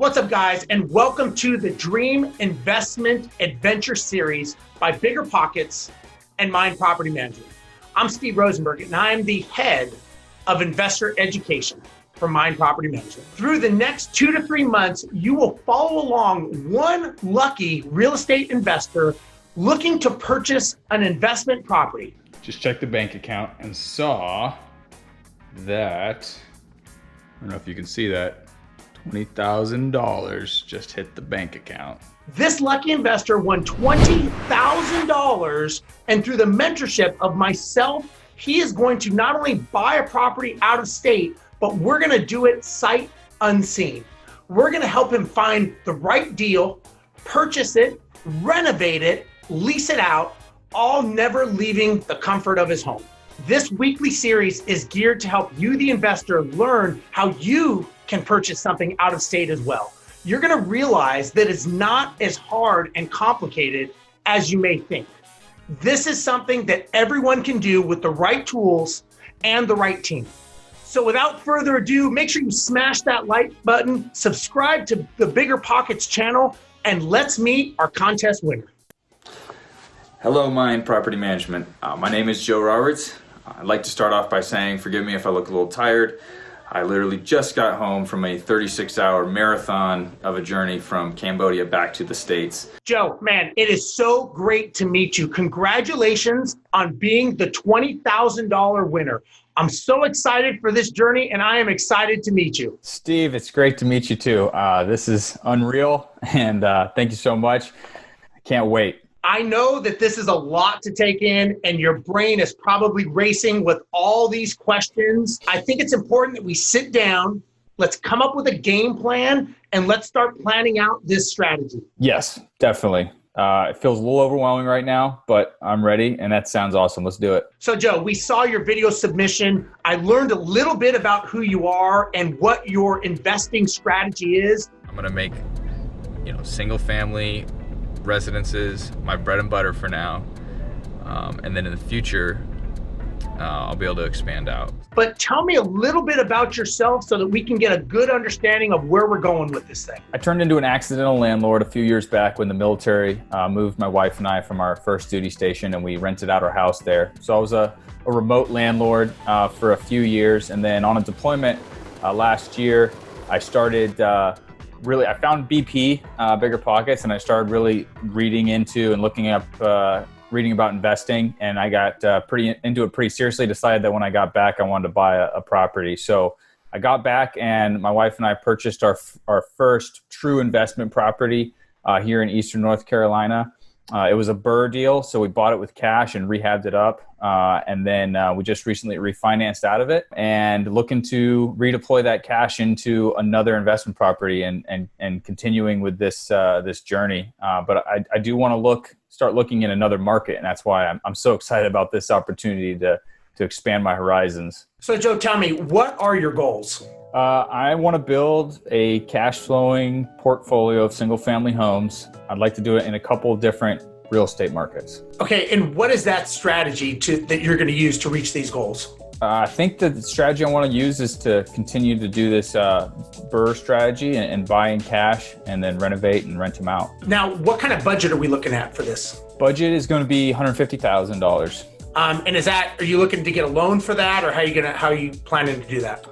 What's up, guys, and welcome to the Dream Investment Adventure Series by Bigger Pockets and Mind Property Management. I'm Steve Rozenberg, and I'm the head of investor education for Mind Property Management. Through the next 2 to 3 months, you will follow along one lucky real estate investor looking to purchase an investment property. Just checked the bank account and saw that, I don't know if you can see that, $20,000 just hit the bank account. This lucky investor won $20,000, and through the mentorship of myself, he is going to not only buy a property out of state, but we're going to do it sight unseen. We're going to help him find the right deal, purchase it, renovate it, lease it out, all never leaving the comfort of his home. This weekly series is geared to help you, the investor, learn how you can purchase something out of state as well. You're going to realize that it's not as hard and complicated as you may think. This is something that everyone can do with the right tools and the right team. So without further ado, make sure you smash that like button, subscribe to the Bigger Pockets channel, and let's meet our contest winner. Hello, Mind Property Management. My name is Joe Roberts. I'd like to start off by saying, forgive me if I look a little tired. I literally just got home from a 36-hour marathon of a journey from Cambodia back to the States. Joe, man, it is so great to meet you. Congratulations on being the $20,000 winner. I'm so excited for this journey, and I am excited to meet you. Steve, it's great to meet you too. This is unreal, and thank you so much. I can't wait. I know that this is a lot to take in, and your brain is probably racing with all these questions. I think it's important that we sit down, let's come up with a game plan, and let's start planning out this strategy. Yes, definitely. It feels a little overwhelming right now, but I'm ready, and that sounds awesome. Let's do it. So, Joe, we saw your video submission. I learned a little bit about who you are and what your investing strategy is. I'm going to make, single family residences my bread and butter for now, and then in the future I'll be able to expand out. But tell me a little bit about yourself so that we can get a good understanding of where we're going with this thing. I turned into an accidental landlord a few years back when the military moved my wife and I from our first duty station, and we rented out our house there. So I was a remote landlord for a few years, and then on a deployment last year I started I found BP, Bigger Pockets, and I started really reading into and looking up, reading about investing, and I got pretty into it pretty seriously, decided that when I got back, I wanted to buy a property. So I got back, and my wife and I purchased our first true investment property here in Eastern North Carolina. It was a BRRRR deal, so we bought it with cash and rehabbed it up. And then we just recently refinanced out of it and looking to redeploy that cash into another investment property and continuing with this journey. But I do want to start looking in another market, and that's why I'm so excited about this opportunity to expand my horizons. So, Joe, tell me, what are your goals? I want to build a cash flowing portfolio of single family homes. I'd like to do it in a couple of different real estate markets. Okay, and what is that strategy that you're going to use to reach these goals? I think that the strategy I want to use is to continue to do this BRRRR strategy and buy in cash and then renovate and rent them out. Now, what kind of budget are we looking at for this? Budget is going to be $150,000. And are you looking to get a loan for that, or how are you planning to do that?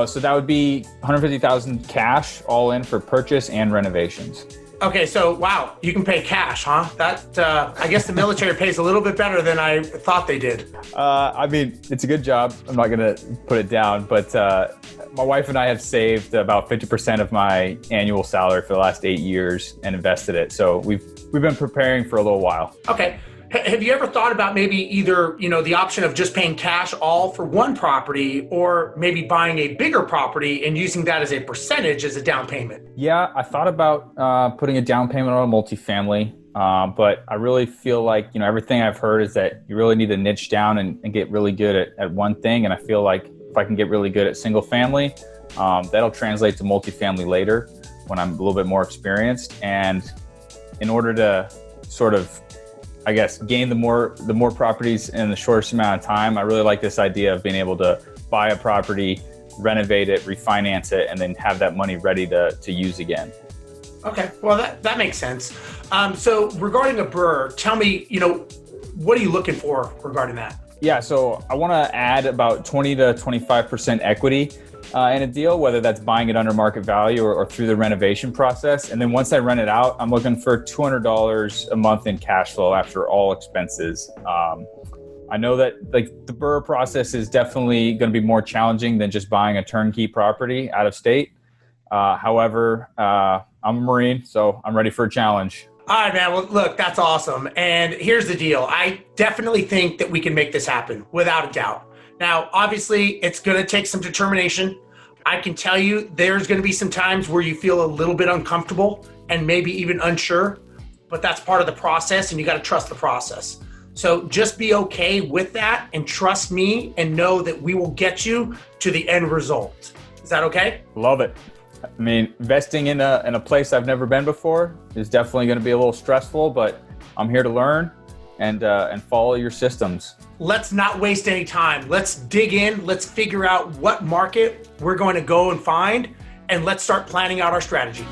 So that would be $150,000 cash all in for purchase and renovations. Okay, so wow, you can pay cash, huh? That I guess the military pays a little bit better than I thought they did. I mean, it's a good job. I'm not going to put it down, but my wife and I have saved about 50% of my annual salary for the last 8 years and invested it. So we've been preparing for a little while. Okay. Have you ever thought about maybe either, the option of just paying cash all for one property, or maybe buying a bigger property and using that as a percentage as a down payment? Yeah, I thought about putting a down payment on a multifamily, but I really feel like, everything I've heard is that you really need to niche down and get really good at one thing. And I feel like if I can get really good at single family, that'll translate to multifamily later when I'm a little bit more experienced. And in order to sort of, I guess, gain the more properties in the shortest amount of time, I really like this idea of being able to buy a property, renovate it, refinance it, and then have that money ready to use again. Okay, well, that makes sense. So regarding a BRRRR, tell me, what are you looking for regarding that? Yeah, so I want to add about 20 to 25% equity in a deal, whether that's buying it under market value or through the renovation process. And then once I rent it out, I'm looking for $200 a month in cash flow after all expenses. I know that the BRRRR process is definitely going to be more challenging than just buying a turnkey property out of state. However, I'm a Marine, so I'm ready for a challenge. All right, man. Well, look, that's awesome. And here's the deal. I definitely think that we can make this happen without a doubt. Now, obviously, it's going to take some determination. I can tell you there's going to be some times where you feel a little bit uncomfortable and maybe even unsure, but that's part of the process and you got to trust the process. So just be okay with that and trust me and know that we will get you to the end result. Is that okay? Love it. I mean, investing in a place I've never been before is definitely going to be a little stressful, but I'm here to learn and follow your systems. Let's not waste any time. Let's dig in. Let's figure out what market we're going to go and find, and let's start planning out our strategy.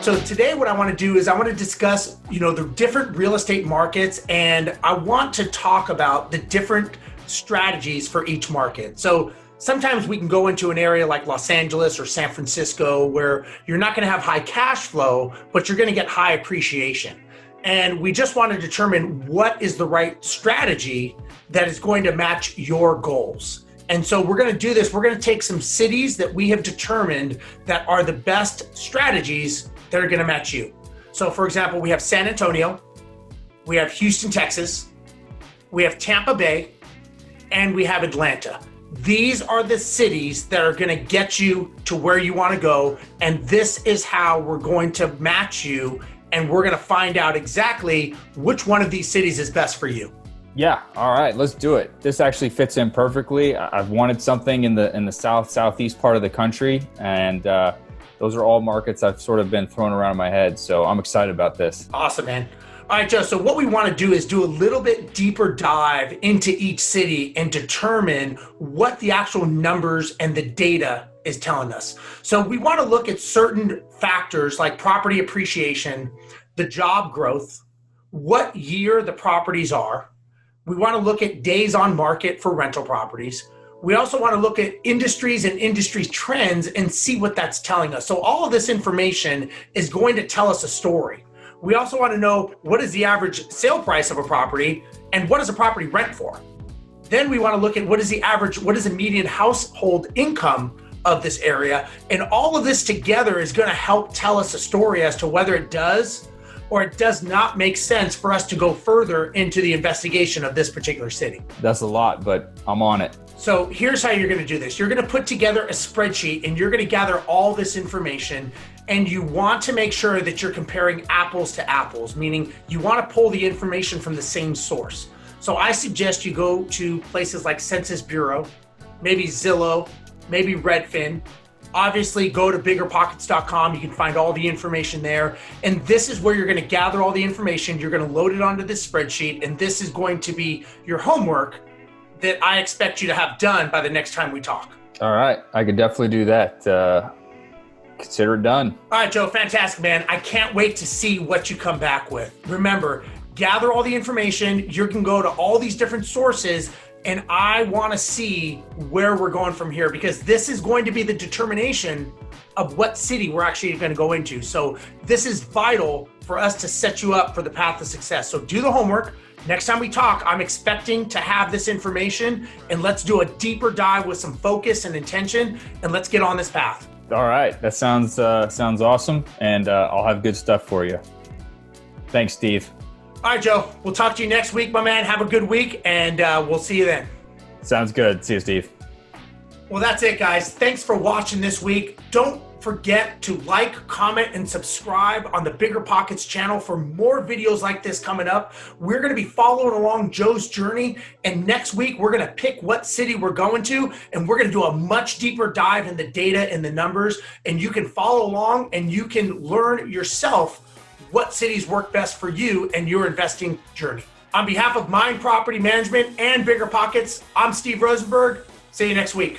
So today what I want to do is I want to discuss, the different real estate markets, and I want to talk about the different strategies for each market. So sometimes we can go into an area like Los Angeles or San Francisco where you're not going to have high cash flow, but you're going to get high appreciation. And we just want to determine what is the right strategy that is going to match your goals. And so we're going to do this. We're going to take some cities that we have determined that are the best strategies that are going to match you. So for example, we have San Antonio, we have Houston, Texas, we have Tampa Bay, and we have Atlanta. These are the cities that are going to get you to where you want to go. And this is how we're going to match you. And we're going to find out exactly which one of these cities is best for you. Yeah. All right, let's do it. This actually fits in perfectly. I've wanted something in the southeast part of the country. And those are all markets I've sort of been throwing around in my head. So I'm excited about this. Awesome, man. All right, Joe, so what we want to do is do a little bit deeper dive into each city and determine what the actual numbers and the data is telling us. So we want to look at certain factors like property appreciation, the job growth, what year the properties are. We want to look at days on market for rental properties. We also want to look at industries and industry trends and see what that's telling us. So all of this information is going to tell us a story. We also want to know what is the average sale price of a property and what does a property rent for. Then we want to look at what is the median household income of this area. And all of this together is going to help tell us a story as to whether it does or it does not make sense for us to go further into the investigation of this particular city. That's a lot, but I'm on it. So here's how you're going to do this. You're going to put together a spreadsheet and you're going to gather all this information. And you want to make sure that you're comparing apples to apples, meaning you want to pull the information from the same source. So I suggest you go to places like Census Bureau, maybe Zillow, maybe Redfin. Obviously, go to BiggerPockets.com. You can find all the information there. And this is where you're going to gather all the information. You're going to load it onto this spreadsheet. And this is going to be your homework that I expect you to have done by the next time we talk. All right. I could definitely do that. Consider it done. All right, Joe, fantastic, man. I can't wait to see what you come back with. Remember, gather all the information. You can go to all these different sources, and I want to see where we're going from here because this is going to be the determination of what city we're actually going to go into. So this is vital for us to set you up for the path of success. So do the homework. Next time we talk, I'm expecting to have this information, and let's do a deeper dive with some focus and intention, and let's get on this path. All right. That sounds awesome. And I'll have good stuff for you. Thanks, Steve. All right, Joe. We'll talk to you next week, my man. Have a good week, and we'll see you then. Sounds good. See you, Steve. Well, that's it, guys. Thanks for watching this week. Don't forget to like, comment, and subscribe on the Bigger Pockets channel for more videos like this coming up. We're going to be following along Joe's journey, and next week we're going to pick what city we're going to, and we're going to do a much deeper dive in the data and the numbers, and you can follow along and you can learn yourself what cities work best for you and your investing journey. On behalf of Mind Property Management and Bigger Pockets, I'm Steve Rozenberg. See you next week.